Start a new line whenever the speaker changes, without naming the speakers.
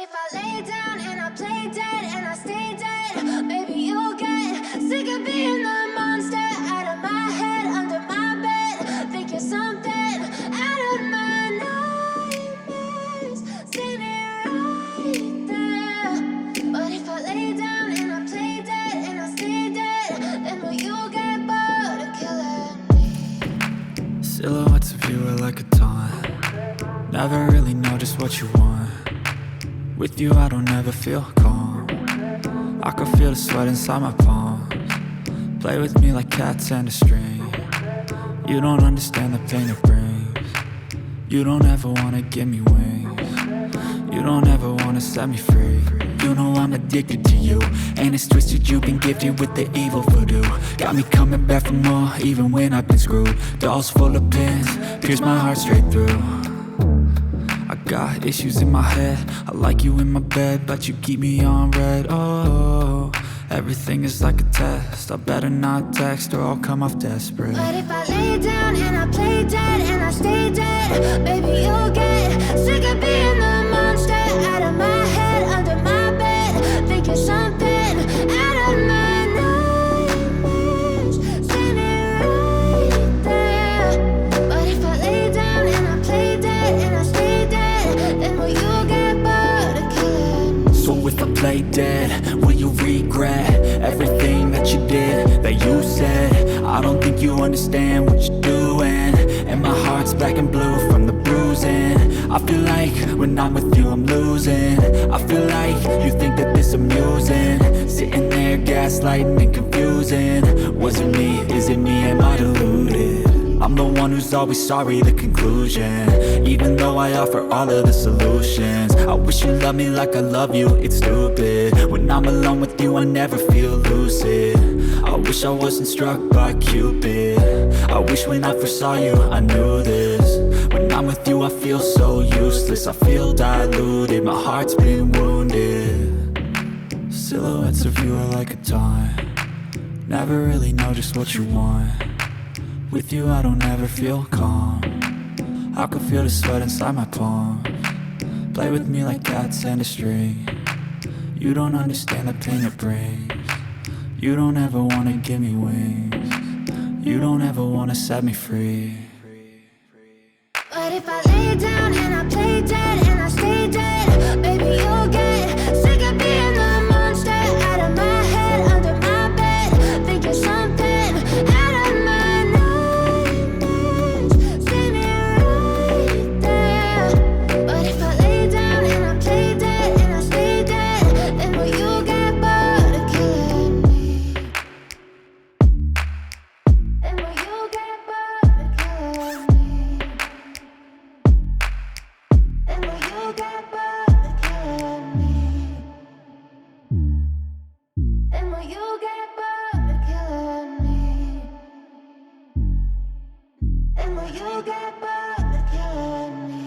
if I lay down and I play dead and I stay dead, baby, you'll get sick of being the monster out of my head, under my bed. Think you're something out of my nightmares, standing right there. But if I lay down and I play dead and I stay dead, then will you get bored of killing me?
Silhouettes of you are like a taunt. Never really know just what you want. With you I don't ever feel calm. I can feel the sweat inside my palms. Play with me like cats and a string. You don't understand the pain it brings. You don't ever wanna give me wings. You don't ever wanna set me free. You know I'm addicted to you, and it's twisted, you've been gifted with the evil voodoo. Got me coming back for more, even when I've been screwed. Dolls full of pins, pierce my heart straight through. I got issues in my head, I like you in my bed, but you keep me on red. Oh, everything is like a test, I better not text or I'll come off desperate.
But if I lay down and I play dead and I stay dead, baby, you'll get sick of being the monster out of my head, under my bed. Think you're something out of my nightmares, standing right there. But if I lay down and I play dead and I stay dead, then will you get bored of killing me?
So if I play dead, will you regret everything that you did, that you said? I don't think you understand what you're doing, and my heart's black and blue from the bruising. I feel like when I'm with you I'm losing. I feel like you think that this amusing, sitting there gaslighting and confusing. Was it me? Is it me? Am I deluded? I'm the one who's always sorry, the conclusion, even though I offer all of the solutions. I wish you loved me like I love you, it's stupid. When I'm alone with you I never feel lucid. I wish I wasn't struck by Cupid. I wish when I first saw you I knew this. When I'm with you I feel so useless, I feel diluted, my heart's been wounded. Silhouettes of you are like a taunt. Never really know just what you want. With you I don't ever feel calm. I can feel the sweat inside my palms. Play with me like cats and a string. You don't understand the pain it brings. You don't ever wanna give me wings. You don't ever wanna set me free.
But if I lay down and I play dead and I stay dead, baby, you'll get sick of being the monster out of my head, under my bed. Think you're something out of my nightmares, standing right there. But if I lay down and I play dead and I stay dead, then will you get bored of killing me? Then will you get bored of killing me? And will you get bored of killing me? And will you get bored of killing me? And will you get bored of killing me?